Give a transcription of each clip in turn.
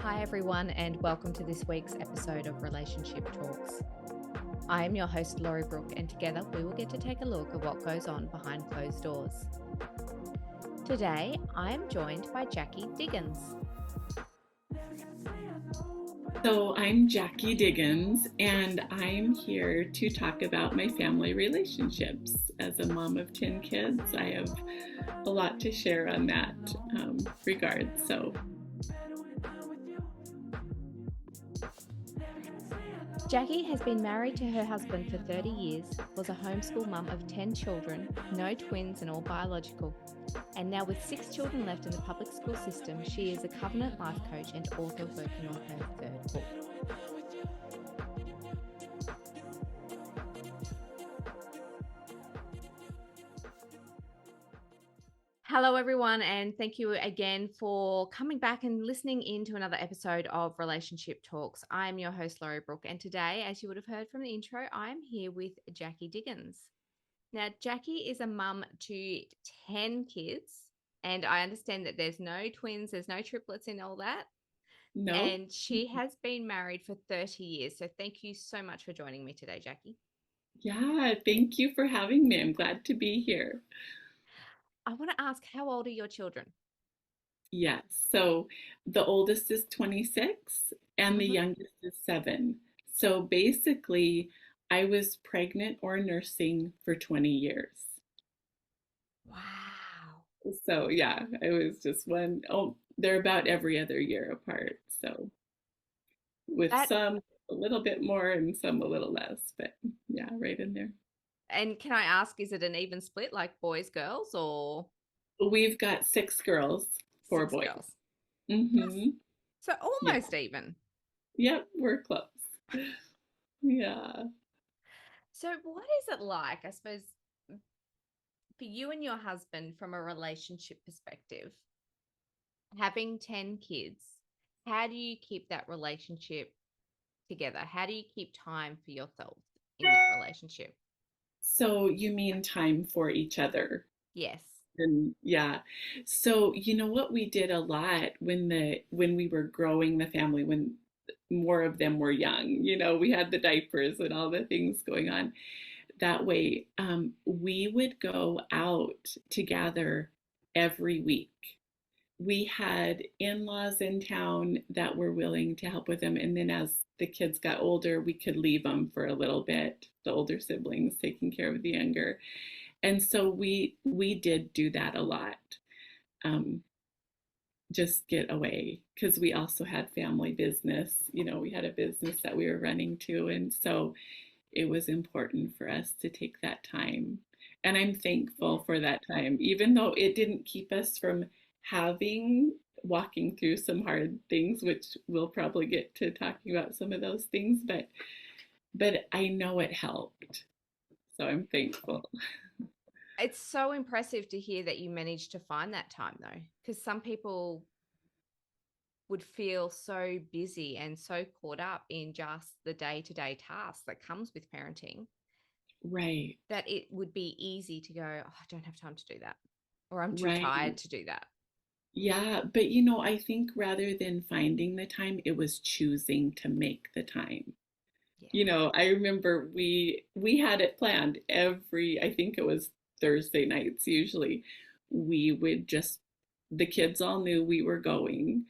Hi, everyone, and welcome to this week's episode of Relationship Talks. I am your host, Laurie Brooke, and together we will get to take a look at what goes on behind closed doors. Today, I am joined by Jackie Dighans. So I'm Jackie Dighans, and I'm here to talk about my family relationships. As a mom of 10 kids, I have a lot to share on that regard. Jackie has been married to her husband for 30 years, was a homeschool mum of 10 children, no twins and all biological. And now with 6 children left in the public school system, she is a covenant life coach and author working on her 3rd book. Hello, everyone, and thank you again for coming back and listening in to another episode of Relationship Talks. I'm your host, Laurie Brooke, and today, as you would have heard from the intro, I'm here with Jackie Dighans. Now, Jackie is a mum to 10 kids, and I understand that there's no twins, there's no triplets in all that. No. And she has been married for 30 years. So thank you so much for joining me today, Jackie. Yeah, thank you for having me. I'm glad to be here. I want to ask, how old are your children? Yes, so the oldest is 26 and the youngest is 7. So basically, I was pregnant or nursing for 20 years. Wow. So yeah, I was just they're about every other year apart. So with some a little bit more and some a little less, but yeah, right in there. And can I ask, is it an even split, like boys, girls, or? We've got 6 girls, 4 boys. Girls. Mm-hmm. So almost even. Yep, we're close. Yeah. So what is it like, I suppose, for you and your husband from a relationship perspective, having 10 kids? How do you keep that relationship together? How do you keep time for yourself in that relationship? So you mean time for each other? Yes. And yeah. So you know what we did a lot when we were growing the family, when more of them were young, we had the diapers and all the things going on. That way, we would go out together every week. We had in-laws in town that were willing to help with them. And then as the kids got older, we could leave them for a little bit, the older siblings taking care of the younger. And so we did do that a lot. Just get away, because we also had family business. We had a business that we were running too. And so it was important for us to take that time. And I'm thankful for that time, even though it didn't keep us from walking through some hard things, which we'll probably get to talking about some of those things, but I know it helped. So I'm thankful. It's so impressive to hear that you managed to find that time, though, because some people would feel so busy and so caught up in just the day-to-day tasks that comes with parenting. Right. That it would be easy to go, oh, I don't have time to do that, or I'm too tired to do that. Yeah, but I think rather than finding the time, it was choosing to make the time. Yeah. I remember we had it planned I think it was Thursday nights usually. We would the kids all knew we were going,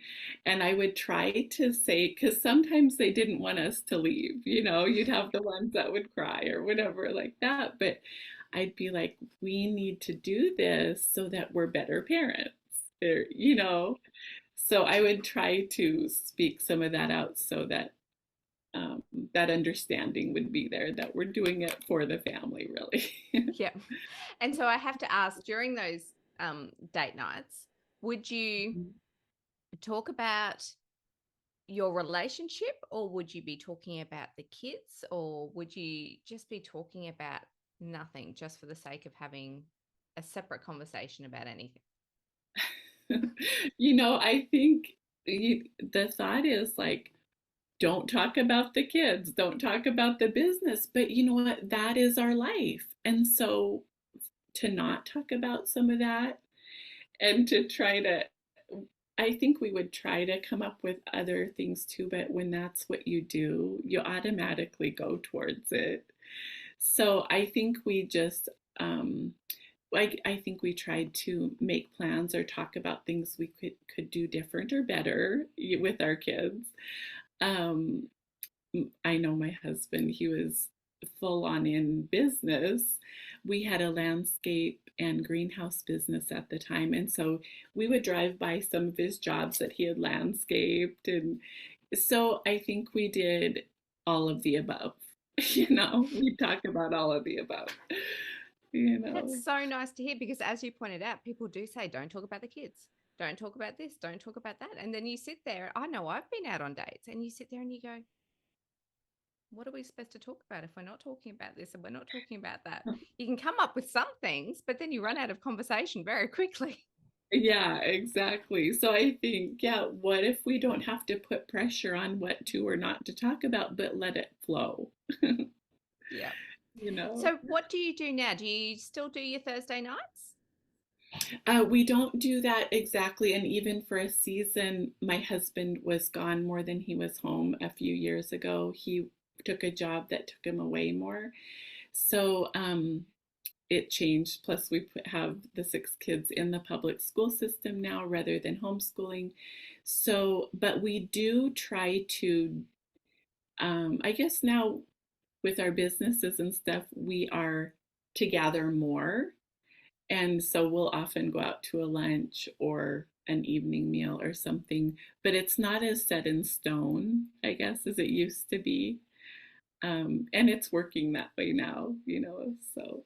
and I would try to say, because sometimes they didn't want us to leave, you'd have the ones that would cry or whatever like that, but I'd be like, we need to do this so that we're better parents, or. So I would try to speak some of that out so that that understanding would be there, that we're doing it for the family, really. Yeah. And so I have to ask, during those date nights, would you talk about your relationship, or would you be talking about the kids, or would you just be talking about nothing just for the sake of having a separate conversation about anything? I think the thought is like, don't talk about the kids, don't talk about the business, but you know what? That is our life. And so to not talk about some of that and to try to I think we would try to come up with other things too, but when that's what you do, you automatically go towards it. So I think we just, I think we tried to make plans or talk about things we could do different or better with our kids. Um, I know my husband, he was full on in business. We had a landscape and greenhouse business at the time. And so we would drive by some of his jobs that he had landscaped. And so I think we did all of the above. We talk about all of the above, you know. That's so nice to hear because, as you pointed out, people do say, don't talk about the kids. Don't talk about this. Don't talk about that. And then you sit there. I know I've been out on dates and you sit there and you go, what are we supposed to talk about if we're not talking about this and we're not talking about that? You can come up with some things, but then you run out of conversation very quickly. Yeah, exactly. So I think, yeah, what if we don't have to put pressure on what to or not to talk about, but let it flow, Yeah. you know? So, what do you do now? Do you still do your Thursday nights? We don't do that exactly. And even for a season, my husband was gone more than he was home a few years ago. He took a job that took him away more. So it changed. Plus, have the 6 kids in the public school system now rather than homeschooling. So, but we do try to, I guess now with our businesses and stuff, we are together more. And so we'll often go out to a lunch or an evening meal or something, but it's not as set in stone, I guess, as it used to be. And it's working that way now. So.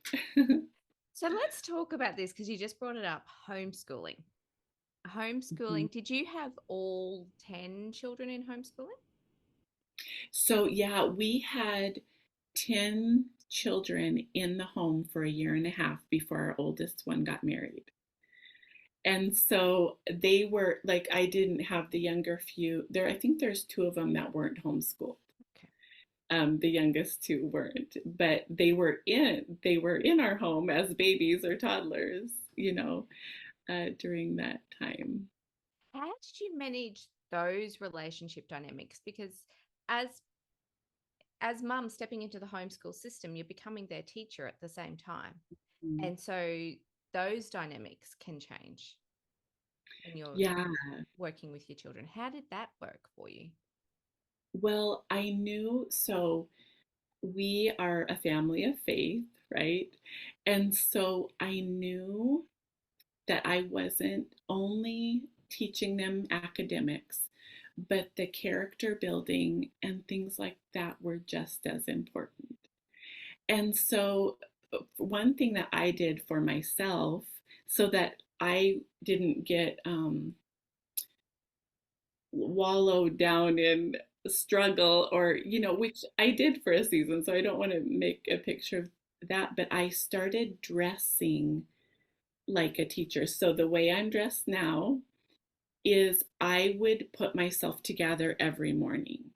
So, let's talk about this because you just brought it up homeschooling. Mhm. Homeschooling, did you have all 10 children in homeschooling? So, yeah, we had 10 children in the home for a year and a half before our oldest one got married. And so they were like, I didn't have the younger few there. I think there's 2 of them that weren't homeschooled. Okay. The youngest 2 weren't, but they were in our home as babies or toddlers, during that time. How did you manage those relationship dynamics? Because as as mum stepping into the homeschool system, you're becoming their teacher at the same time. Mm. And so those dynamics can change when you're Yeah. working with your children. How did that work for you? Well, I knew so we are a family of faith, right? And so I knew that I wasn't only teaching them academics, but the character building and things like that were just as important. And so, one thing that I did for myself so that I didn't get wallowed down in struggle or which I did for a season. So, I don't want to make a picture of that, but I started dressing like a teacher. So, the way I'm dressed now is I would put myself together every morning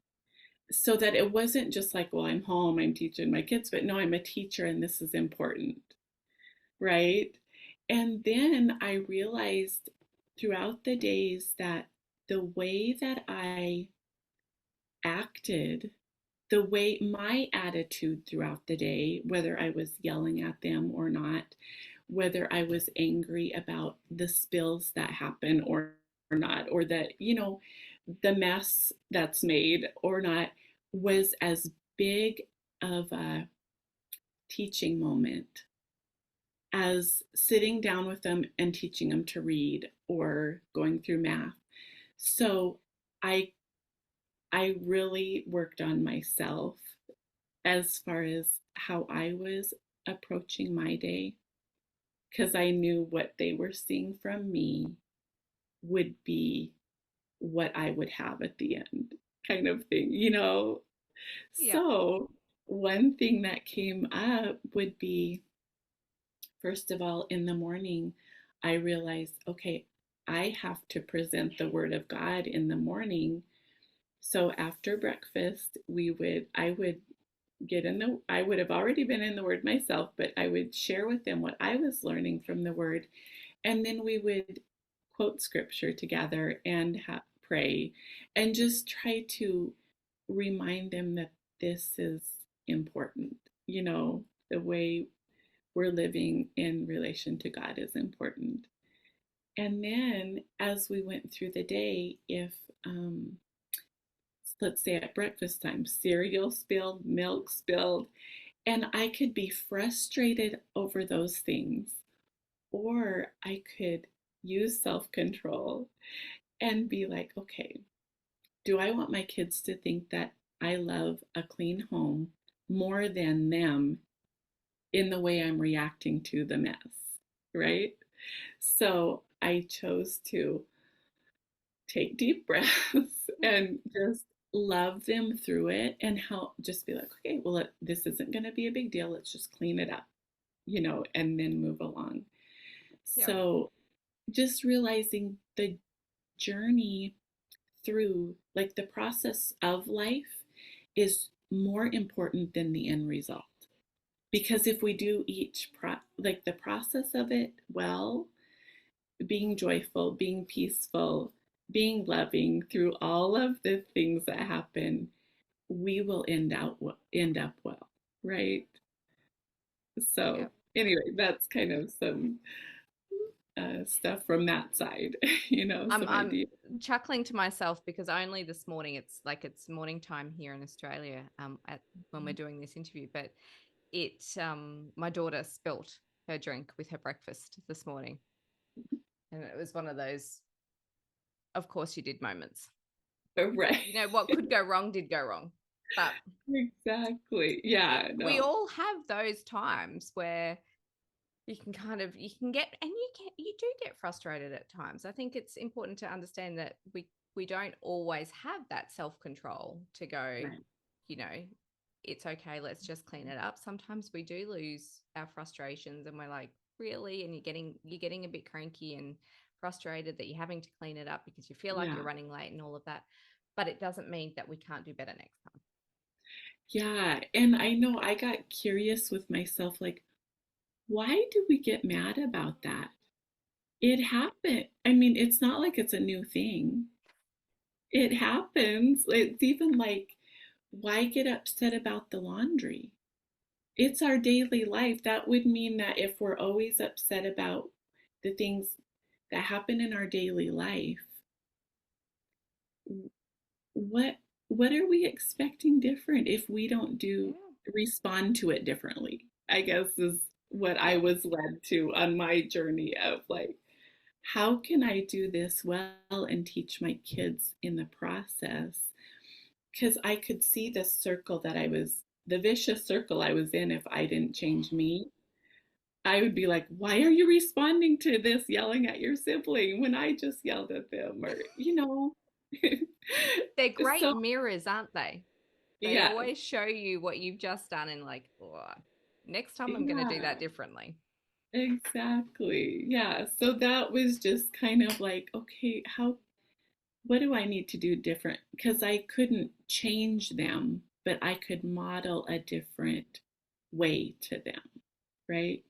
so that it wasn't just like, well, I'm home, I'm teaching my kids, but no, I'm a teacher and this is important, right? And then I realized throughout the days that the way that I acted, the way my attitude throughout the day, whether I was yelling at them or not, whether I was angry about the spills that happen or not, or that the mess that's made or not, was as big of a teaching moment as sitting down with them and teaching them to read or going through math. So I I really worked on myself as far as how I was approaching my day because I knew what they were seeing from me would be what I would have at the end, kind of thing. Yeah. So, one thing that came up would be first of all, in the morning, I realized, okay, I have to present the Word of God in the morning. So, after breakfast, I would I would have already been in the Word myself, but I would share with them what I was learning from the Word. And then we would quote scripture together and pray and just try to remind them that this is important. The way we're living in relation to God is important. And then as we went through the day, if let's say at breakfast time, cereal spilled, milk spilled, and I could be frustrated over those things, or I could use self control and be like, okay, do I want my kids to think that I love a clean home more than them in the way I'm reacting to the mess? Right? So I chose to take deep breaths and just love them through it and help just be like, okay, well, this isn't going to be a big deal. Let's just clean it up, and then move along. Yeah. So just realizing the journey through, like the process of life, is more important than the end result. Because if we do like the process of it well, being joyful, being peaceful, being loving through all of the things that happen, we will end up well, right? Yeah. So anyway, that's kind of some stuff from that side, I'm some I'm ideas. chuckling to myself because only this morning, it's morning time here in Australia, when we're doing this interview, but my daughter spilt her drink with her breakfast this morning, and it was one of those of course you did moments. Right. What could go wrong did go wrong, but Exactly. Yeah, we no. all have those times where you can get, and you do get frustrated at times. I think it's important to understand that we don't always have that self-control to go, Right. you know it's okay, let's just clean it up. Sometimes we do lose our frustrations and we're like, really? And you're getting a bit cranky and frustrated that you're having to clean it up because you feel like you're Yeah. running late and all of that, but it doesn't mean that we can't do better next time. Yeah. And I know I got curious with myself, like, why do we get mad about that? It happened. I mean, it's not like it's a new thing. It happens. It's even like, why get upset about the laundry? It's our daily life. That would mean that if we're always upset about the things that happen in our daily life, what what are we expecting different if we don't do Yeah. respond to it differently? I guess is what I Yeah. was led to on my journey of like, how can I do this well and teach my kids in the process? Because I could see the vicious circle I was in if I didn't change me. I would be like, why are you responding to this yelling at your sibling when I just yelled at them? Or. They're great So, mirrors, aren't they? They yeah, always show you what you've just done and like, oh, next time I'm going to do that yeah, differently. exactly. Yeah. So that was just kind of like, okay, what do I need to do different? Because I couldn't change them, but I could model a different way to them, right?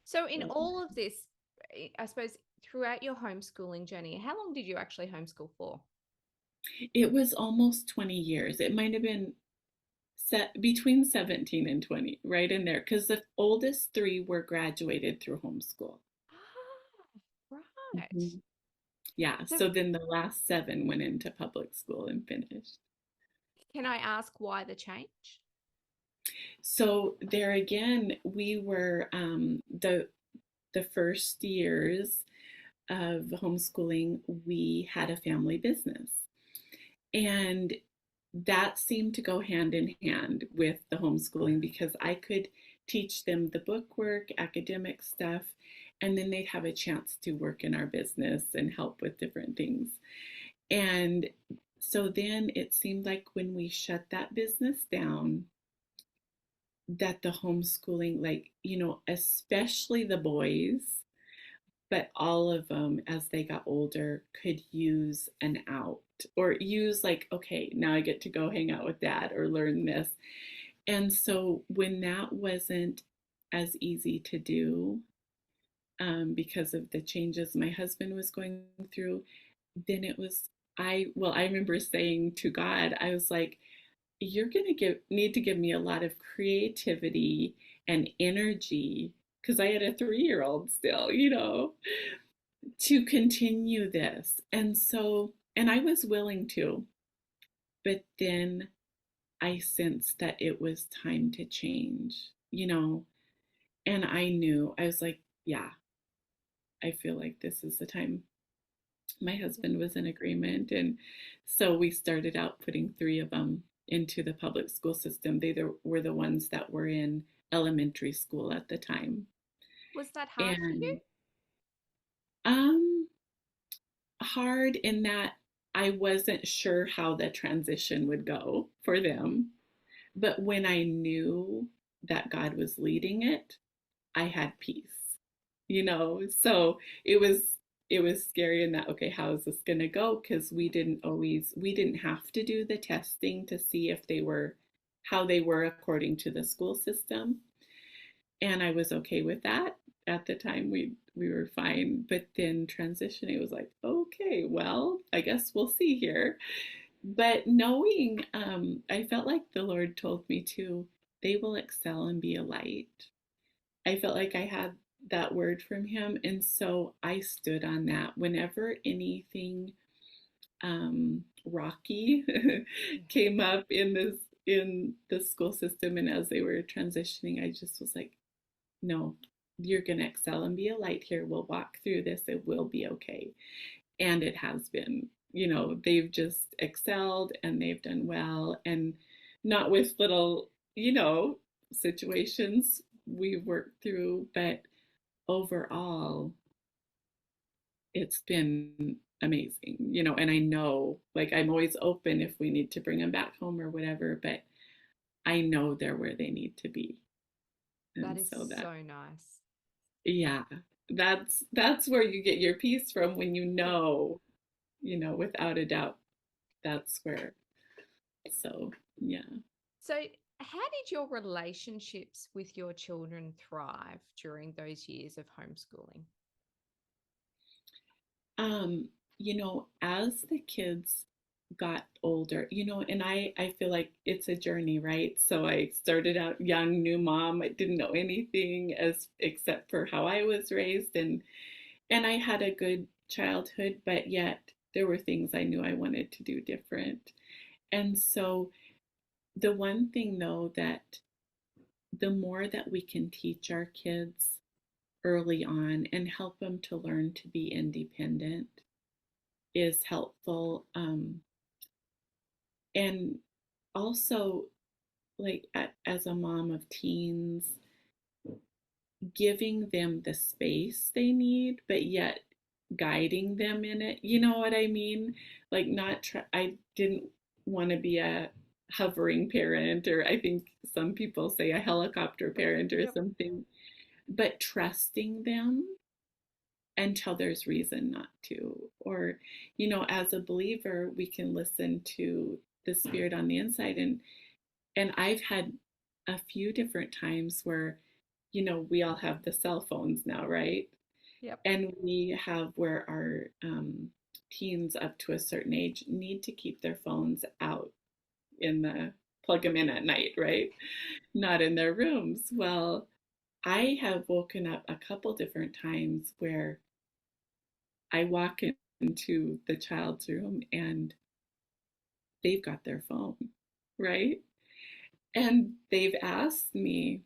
So, in So all of this, I suppose throughout your homeschooling journey, how long did you actually homeschool for? it was almost 20 years. It might have been set between 17 and 20, right in there, because the oldest three were graduated through homeschool. Ah, right. Mhm. Yeah, So, so then the last seven went into public school and finished. can I ask why the change? So there again, we were the first years of homeschooling, we had a family business. And that seemed to go hand in hand with the homeschooling because I could teach them the book work, academic stuff, and then they'd have a chance to work in our business and help with different things. And so then it seemed like when we shut that business down, that the homeschooling, like, especially the boys, but all of them as they got older could use an out or use, like, okay, now I get to go hang out with dad or learn this. And so when that wasn't as easy to do, because of the changes my husband was going through, then it was, I remember saying to God, I was like, you're going to need to give me a lot of creativity and energy, because I had a 3-year old still, to continue this. And so, and I was willing to, but then I sensed that it was time to change. And I knew, I was like, yeah, I feel like this is the time. My husband was in agreement. And so we started out putting 3 of them into the public school system. Were the ones that were in elementary school at the time. Was that hard for you? And um, hard in that I wasn't sure how the transition would go for them. But when I knew that God was leading it, I had peace. So it was scary in that, okay, how is this going to go? Because we didn't have to do the testing to see if they were how they were according to the school system, and I was okay with that. At the time, we were fine, but then transitioning was like, okay, well, I guess we'll see here. But knowing, I felt like the Lord told me to, they will excel and be a light. I felt like I had that word from him. And so I stood on that. Whenever anything rocky came up in the school system, and as they were transitioning, I just was like, no, you're gonna excel and be a light here. We'll walk through this. It will be okay. And it has been. They've just excelled and they've done well, and not with little situations we've worked through, but overall, it's been amazing. And I know, like, I'm always open if we need to bring them back home or whatever, but I know they're where they need to be. That And is so so nice. yeah, that's where you get your peace from, when without a doubt, that's where. So, yeah. So, how did your relationships with your children thrive during those years of homeschooling? Um, as the kids got older, and I feel like it's a journey, right? So I started out young, new mom. I didn't know anything as except for how I was raised, and I had a good childhood, but yet there were things I knew I wanted to do different. And so the one thing though, that the more that we can teach our kids early on and help them to learn to be independent is helpful. And also, like, as a mom of teens, giving them the space they need, but yet guiding them in it. You know what I mean? Like, I didn't want to be a hovering parent, or I think some people say a helicopter parent or Yep. something, but trusting them until there's reason not to. Or, as a believer, we can listen to the spirit on the inside. And I've had a few different times where, we all have the cell phones now, right? Yep. And we have where our teens up to a certain age need to keep their phones out plug them in at night, right? Not in their rooms. Well, I have woken up a couple different times where I walk into the child's room and they've got their phone, right? And they've asked me,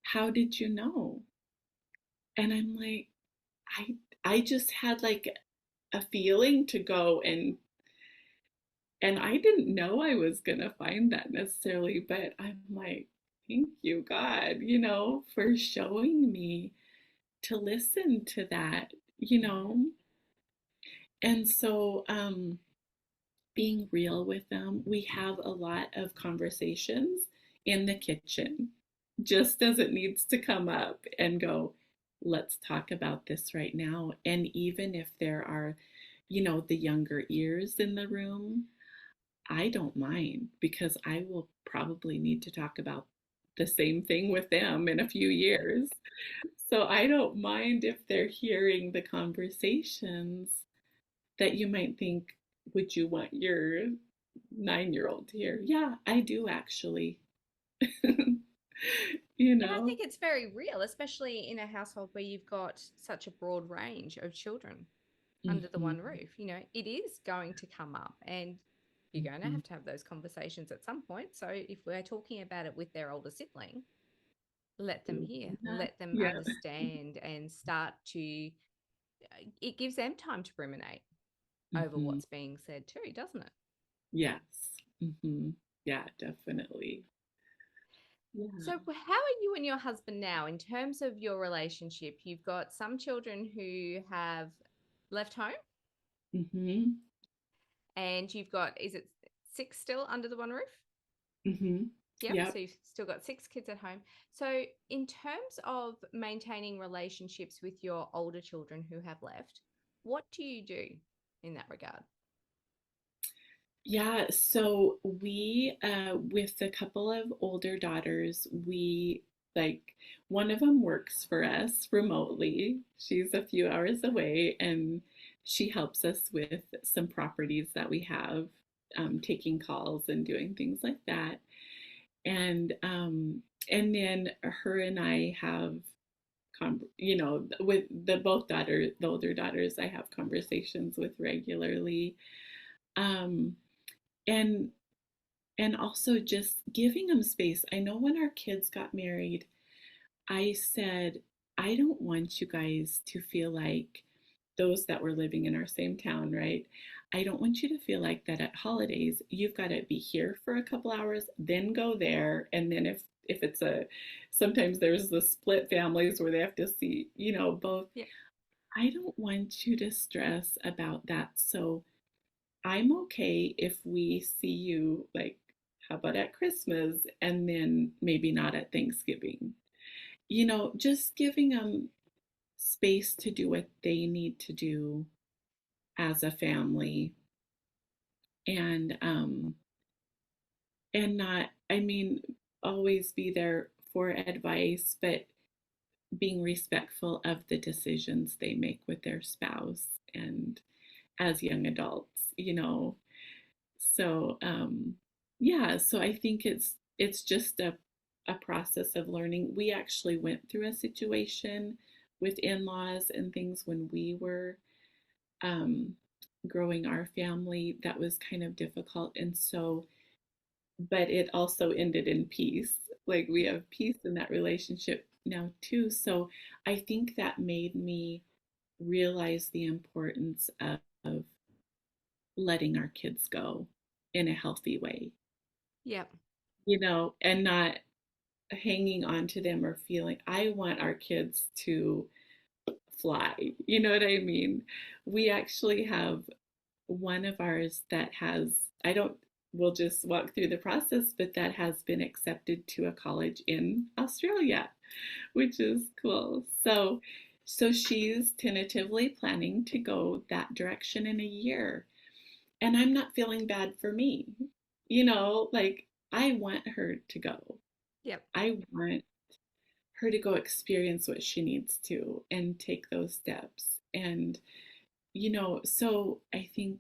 "How did you know?" And I'm like, I just had like a feeling to go, and I didn't know I was gonna find that necessarily, but I'm like, thank you, God, for showing me to listen to that, you Yeah. know. And so being real with them, we have a lot of conversations in the kitchen, just as it needs to come up and go, let's talk about this right now. And even if there are, the younger ears in the room, I don't mind, because I will probably need to talk about the same thing with them in a few years. So I don't mind if they're hearing the conversations that you might think, would you want your 9-year-old to hear? Yeah, I do actually. You And I know? think it's very real, especially in a household where you've got such a broad range of children under the one Hmm. roof. It is going to come up and you're going Hmm. to have those conversations at some point. So if we're talking about it with their older sibling, let them hear, Yeah. let them Yeah. understand and start to, it gives them time to ruminate over Hmm. what's being said too, doesn't it? Yes. Hmm. Yeah, definitely. Yeah. So, how are you and your husband now in terms of your relationship? You've got some children who have left home, Hmm. and you've got, is it six still under the one roof? Hmm. Yep. So, Yep. you've still got six kids at home. So, in terms of maintaining relationships with your older children who have left, what do you do in that regard? Yeah, so with a couple of older daughters, like, one of them works for us remotely. She's a few hours away, and she helps us with some properties that we have, taking calls and doing things like that. And then her and I have, with the older daughters, I have conversations with regularly. Um, and and also just giving them space. I know when our kids got married, I said, I don't want you guys to feel like, those that were living in our same town, right? I don't want you to feel like that at holidays, you've got to be here for a couple hours, then go there. And then if it's sometimes there's the split families where they have to see, both. Yeah. I don't want you to stress about that. So I'm okay if we see you, like, how about at Christmas and then maybe not at Thanksgiving? Just giving them space to do what they need to do as a family, and not, I mean, always be there for advice, but being respectful of the decisions they make with their spouse and as young adults. So yeah, so I think it's just a process of learning. We actually went through a situation with in-laws and things when we were um, growing our family that was kind of difficult, and so, but it also ended in peace. Like, we have peace in that relationship now too. So I think that made me realize the importance of letting our kids go in a healthy way, Yep. and not hanging on to them or feeling, I want our kids to fly. You know what I mean? We actually have one of ours that has, I don't, we'll just walk through the process, but that has been accepted to a college in Australia, which is cool. So she's tentatively planning to go that direction in a year. And I'm not feeling bad for me. Like, I want her to go. Yep. I want her to go experience what she needs to and take those steps. And, so I think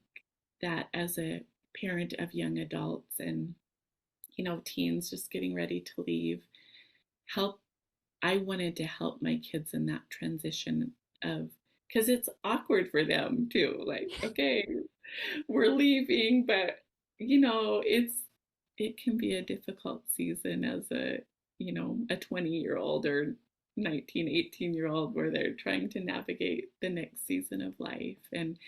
that as a parent of young adults and, teens just getting ready to leave, help, I wanted to help my kids in that transition of, because it's awkward for them too. Like, okay, we're leaving, but it can be a difficult season as a 20-year-old or 19, 18-year-old, where they're trying to navigate the next season of life. And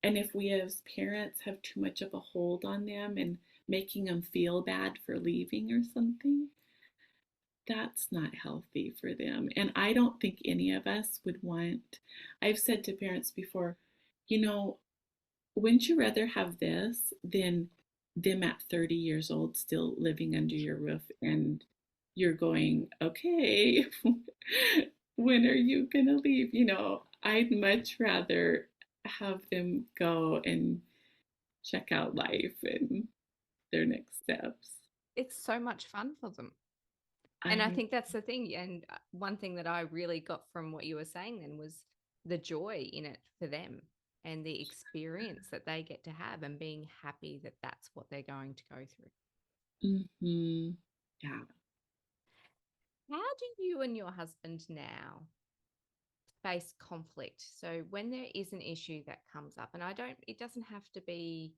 if we as parents have too much of a hold on them and making them feel bad for leaving or something, that's not healthy for them. And I don't think any of us would want, I've said to parents before, you know, wouldn't you rather have this than them at 30 years old still living under your roof, and you're going, okay, when are you going to leave? I'd much rather have them go and check out life and their next steps. It's so much fun for them. And I I think that's the thing. And one thing that I really got from what you were saying then was the joy in it for them and the experience that they get to have and being happy that that's what they're going to go through. hmm yeah. How do you and your husband now face conflict? So when there is an issue that comes up, and it doesn't have to be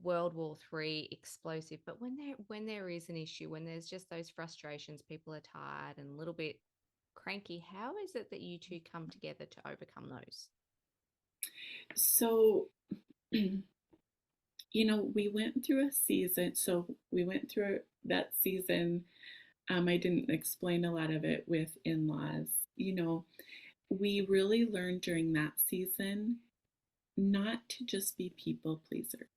World War III explosive, but when there is an issue, when there's just those frustrations, people are tired and a little bit cranky, how is it that you two come together to overcome those? So, we went through a season. So we went through that season. I didn't explain a lot of it with in-laws. We really learned during that season not to just be people pleasers.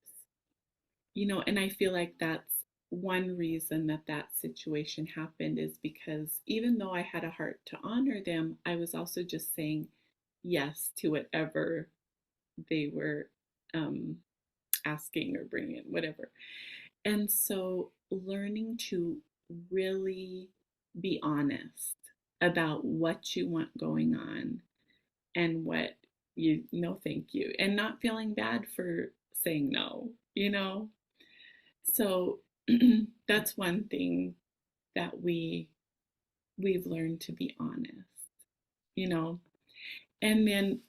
And I feel like that's one reason that that situation happened is because even though I had a heart to honor them, I was also just saying yes to whatever they were um, asking or bringing in, whatever. And so learning to really be honest about what you want going on and what you no thank you, and not feeling bad for saying no. So that's one thing that we've learned to be honest, you know. And then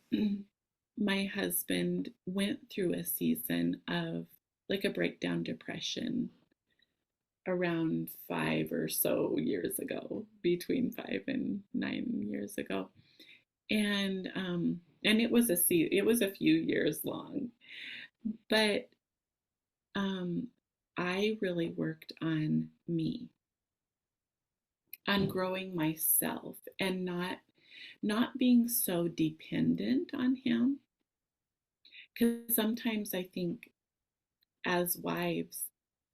my husband went through a season of like a breakdown depression around 5 or so years ago, between 5 and 9 years ago. And it was a few years long, but um I really worked on me, on growing myself, and not being so dependent on him, because sometimes I think as wives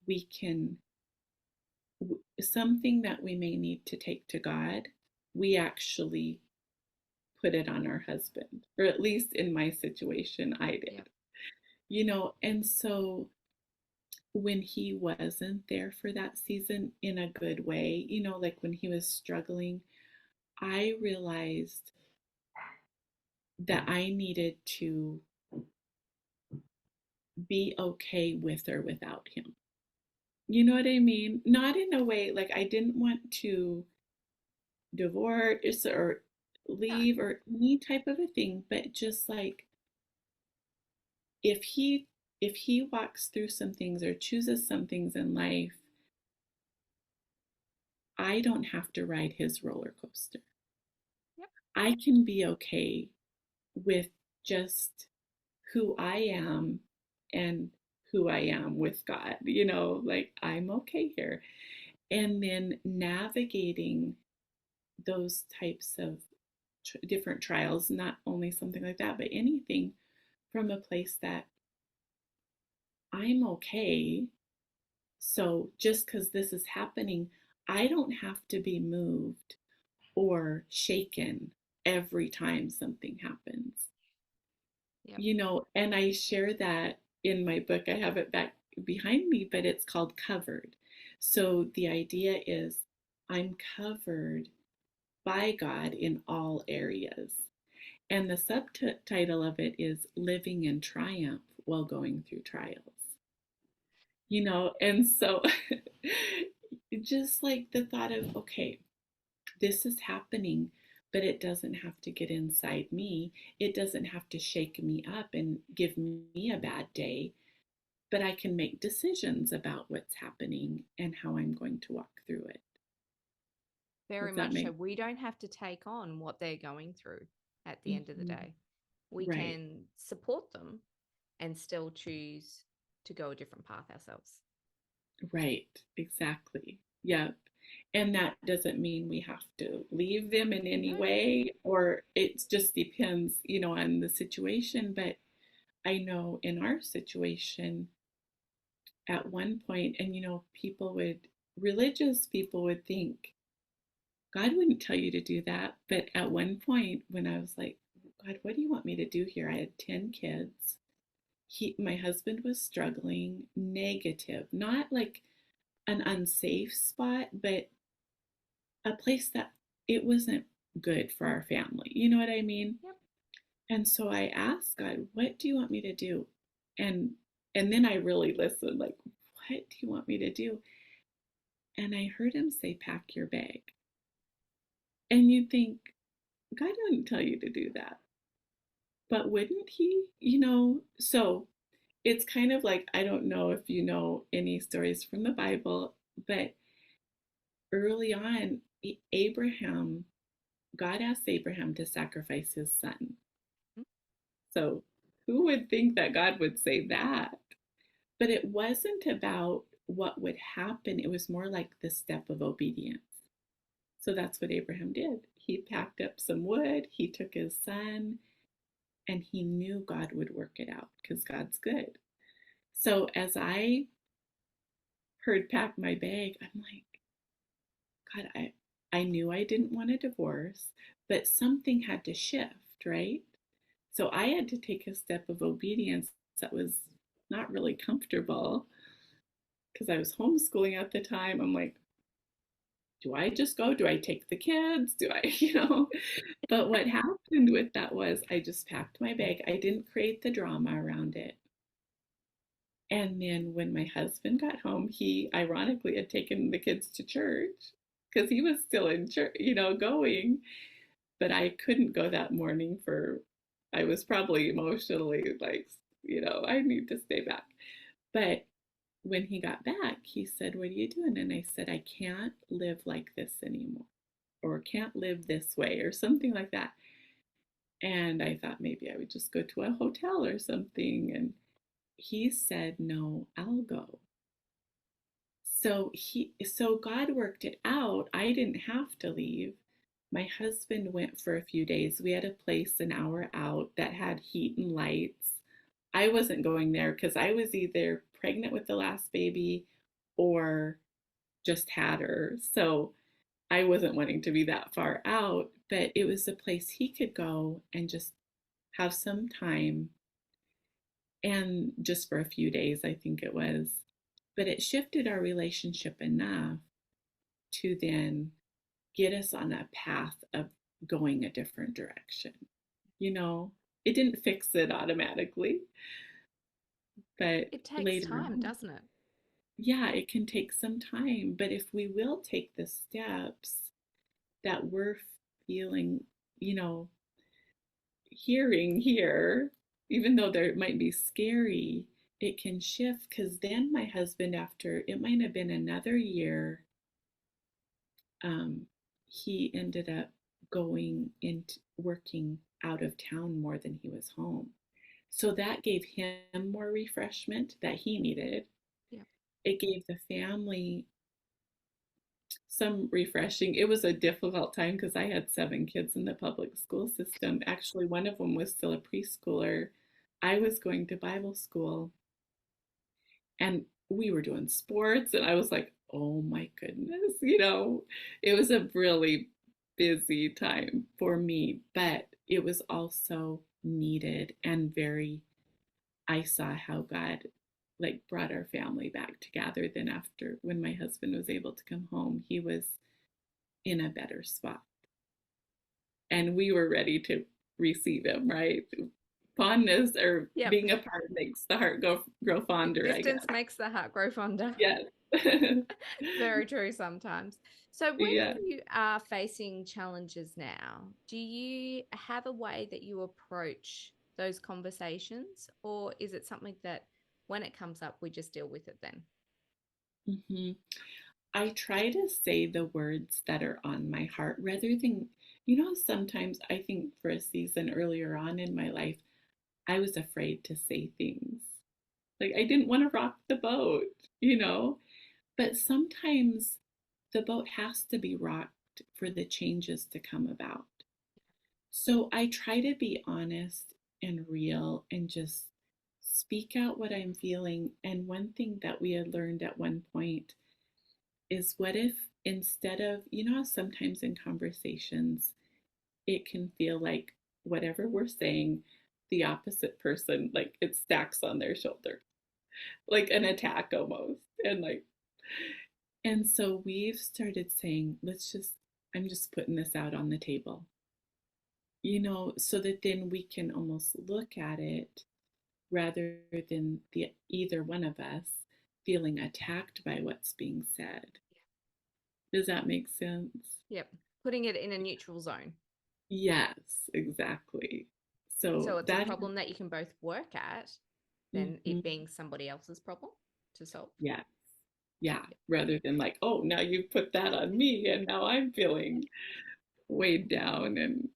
we can, something that we may need to take to God, we actually put it on our husband, or at least in my situation I Yep. did. And so when he wasn't there for that season in a good way, like when he was struggling, I realized that I needed to be okay with or without him. You know what I mean? Not in a way like I didn't want to divorce or No. leave or any type of a thing, but just like if he walks through some things or chooses some things in life, I don't have to ride his roller coaster. Yep. I can be okay with just who I am and who I am with God, like I'm okay here. And then navigating those types of different trials, not only something like that, but anything from a place that I'm okay. So just because this is happening, I don't have to be moved or shaken every time something happens. Yep. And I share that in my book. I have it back behind me, but it's called Covered. So the idea is I'm covered by God in all areas. And the subtitle of it is Living in Triumph While Going Through Trials. And so just like the thought of, okay, this is happening, but it doesn't have to get inside me. It doesn't have to shake me up and give me a bad day, but I can make decisions about what's happening and how I'm going to walk through it. Very Does that much so. make We don't have to take on what they're going through at the end of the Mhm. day. We Right, can support them and still choose to go a different path ourselves. right, exactly. Yep. And that doesn't mean we have to leave them in any No. way, or it just depends, on the situation. But I know in our situation, at one point, and religious people would think, God wouldn't tell you to do that. But at one point, when I was like, God, what do you want me to do here? I had 10 kids. My husband was struggling, negative, not like an unsafe spot, but a place that it wasn't good for our family. You know what I mean? Yep. And so I asked God, what do you want me to do? And and then I really listened, like, what do you want me to do? And I heard him say, pack your bag. And you think, God wouldn't tell you to do that. But wouldn't he? So it's kind of like, I don't know if you know any stories from the Bible, but early on, Abraham, God asked Abraham to sacrifice his son. Mm. So who would think that God would say that? But it wasn't about what would happen, it was more like the step of obedience. So that's what Abraham did. He packed up some wood, he took his son, and he knew God would work it out because God's good. So as I heard pack my bag, I'm like, God, I knew I didn't want a divorce, but something had to shift, right? So I had to take a step of obedience that was not really comfortable because I was homeschooling at the time. I'm like, do I just go? Do I take the kids? Do I, But what happened with that was I just packed my bag. I didn't create the drama around it. And then when my husband got home, he ironically had taken the kids to church because he was still in church, going. But I couldn't go that morning I was probably emotionally like, I need to stay back. But when he got back, he said, what are you doing? And I said, I can't live like this anymore, or can't live this way, or something like that. And I thought maybe I would just go to a hotel or something. And he said, no, I'll go. So God worked it out. I didn't have to leave. My husband went for a few days. We had a place an hour out that had heat and lights. I wasn't going there because I was either pregnant with the last baby or just had her. So I wasn't wanting to be that far out, but it was a place he could go and just have some time, and just for a few days, I think it was. But it shifted our relationship enough to then get us on a path of going a different direction. You know, it didn't fix it automatically, but It takes later time, on, doesn't it? yeah, it can take some time. But if we will take the steps that we're feeling, you know, hearing here, even though there might be scary, it can shift. Because then my husband, after it might have been another year, um, he ended up going into working out of town more than he was home. So that gave him more refreshment that he needed. Yeah. It gave the family some refreshing. It was a difficult time because I had 7 kids in the public school system. Actually, one of them was still a preschooler. I was going to Bible school, and we were doing sports, and I was like, oh my goodness, it was a really busy time for me, but it was also needed and very, I saw how God like brought our family back together. Then after, when my husband was able to come home, he was in a better spot, and we were ready to receive him, right? Fondness, or Yep. being apart, makes the heart grow fonder, I Distance guess. makes the heart grow fonder. Yes. Very true sometimes. So, when Yeah. you are facing challenges now, do you have a way that you approach those conversations, or is it something that when it comes up, we just deal with it then? Hmm. I try to say the words that are on my heart rather than, sometimes I think for a season earlier on in my life, I was afraid to say things. Like I didn't want to rock the boat, you know? But sometimes the boat has to be rocked for the changes to come about. So I try to be honest and real and just speak out what I'm feeling. And one thing that we had learned at one point is, what if instead of, sometimes in conversations, it can feel like whatever we're saying, the opposite person, like it stacks on their shoulder, like an attack almost. And so we've started saying, let's just I'm just putting this out on the table, so that then we can almost look at it rather than the either one of us feeling attacked by what's being said. Does that make sense? Yep. Putting it in a neutral zone. Yes, exactly. So So it's a that, problem that you can both work at than it mhm, being somebody else's problem to solve. yes, yeah, Yep. rather than like, oh, now you put that on me and now I'm feeling weighed down and.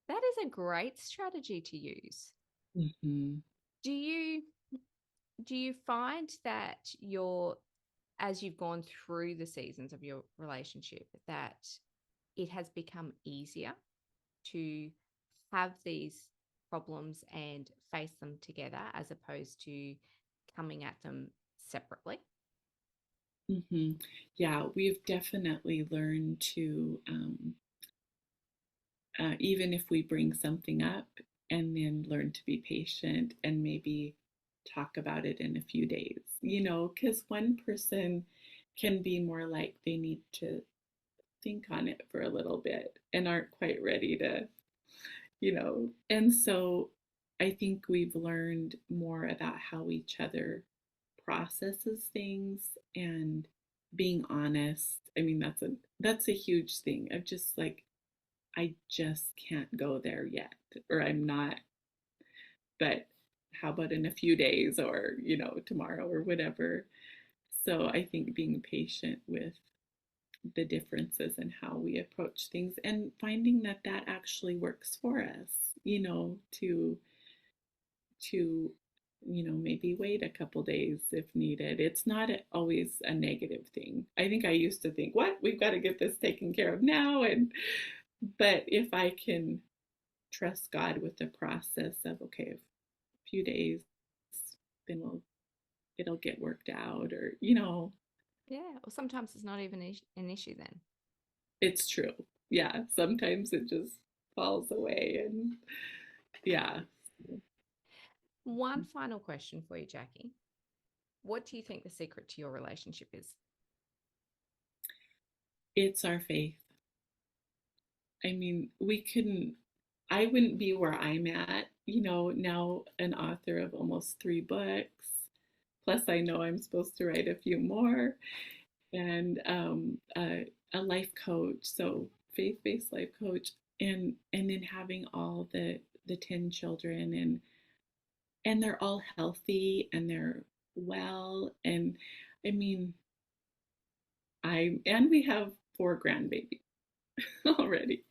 That is a great strategy to use. Mhm. Do you do you find that as you've gone through the seasons of your relationship that it has become easier to have these problems and face them together as opposed to coming at them separately? Yeah, we've definitely learned to, even if we bring something up, and then learn to be patient and maybe talk about it in a few days, because one person can be more like they need to think on it for a little bit and aren't quite ready to. And so I think we've learned more about how each other processes things and being honest. I mean, that's a huge thing of just like I just can't go there yet, or I'm not, but how about in a few days or, tomorrow or whatever. So I think being patient with the differences in how we approach things and finding that that actually works for us, to maybe wait a couple days if needed. It's not always a negative thing. I think I used to think, what, we've got to get this taken care of now, but if I can trust God with the process of, okay, a few days, then it'll get worked out, or. Yeah, or sometimes it's not even an issue then. It's true. Yeah, sometimes it just falls away, and yeah. One final question for you, Jackie. What do you think the secret to your relationship is? It's our faith. I mean, I wouldn't be where I'm at, now an author of almost 3 books. Plus, I know I'm supposed to write a few more, and a life coach, so faith-based life coach, and then having all the 10 children, and they're all healthy and they're well, and I mean, and we have 4 grandbabies already.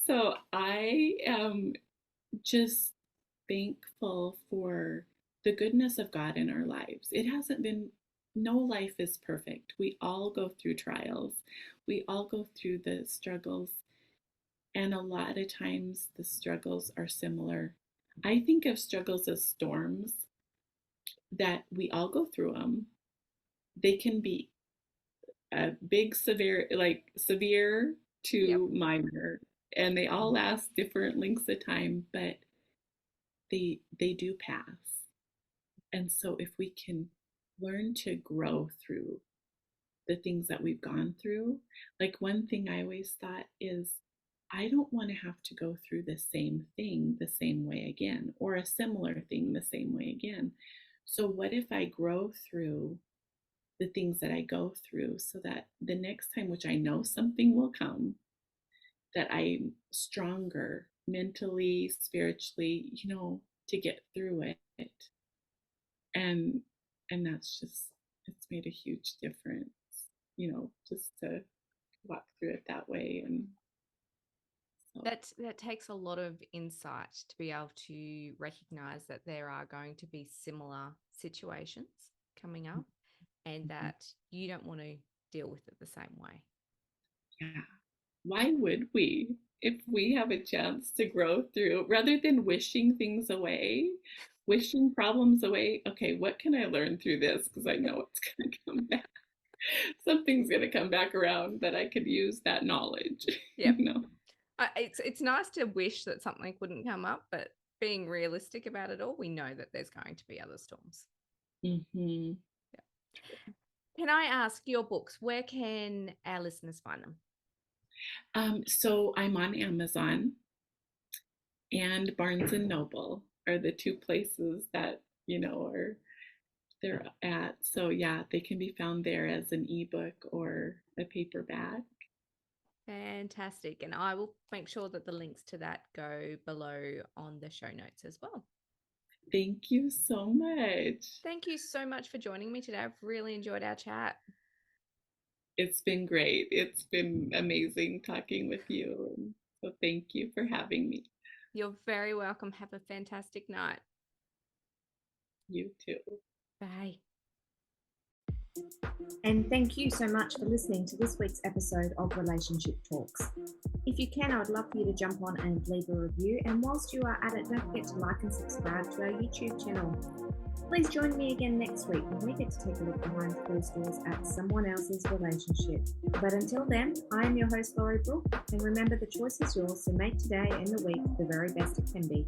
So I am just thankful for the goodness of God in our lives. It hasn't been, no life is perfect. We all go through trials, we all go through the struggles, and a lot of times the struggles are similar. I think of struggles as storms, that we all go through them. They can be big, severe, like severe Yep. to minor, and they all last different lengths of time, but they do pass. And so if we can learn to grow through the things that we've gone through, like one thing I always thought is, I don't want to have to go through the same thing the same way again, or a similar thing the same way again. So what if I grow through the things that I go through, so that the next time, which I know something will come, that I'm stronger mentally, spiritually, to get through it. And that's just, it's made a huge difference, just to walk through it that way. And so, That takes a lot of insight to be able to recognize that there are going to be similar situations coming up and mhm, that you don't want to deal with it the same way. yeah. Why would we, if we have a chance to grow through, rather than wishing things away, wishing problems away? Okay, what can I learn through this? Because I know it's going to come back. Something's going to come back around that I could use that knowledge, Yep. you know? It's nice to wish that something wouldn't come up, but being realistic about it all, we know that there's going to be other storms. Hmm. Yeah. Can I ask your books? Where can our listeners find them? So I'm on Amazon and Barnes and Noble are the two places that, are they're at. So yeah, they can be found there as an ebook or a paperback. Fantastic. And I will make sure that the links to that go below on the show notes as well. Thank you so much. Thank you so much for joining me today. I've really enjoyed our chat. It's been great. It's been amazing talking with you. And so thank you for having me. You're very welcome. Have a fantastic night. You too. Bye. And thank you so much for listening to this week's episode of Relationship Talks. If you can, I would love for you to jump on and leave a review. And whilst you are at it, don't forget to like and subscribe to our YouTube channel. Please join me again next week when we get to take a look behind closed doors at someone else's relationship. But until then, I am your host, Laurie Brooke, and remember the choice is yours, so make today and the week the very best it can be.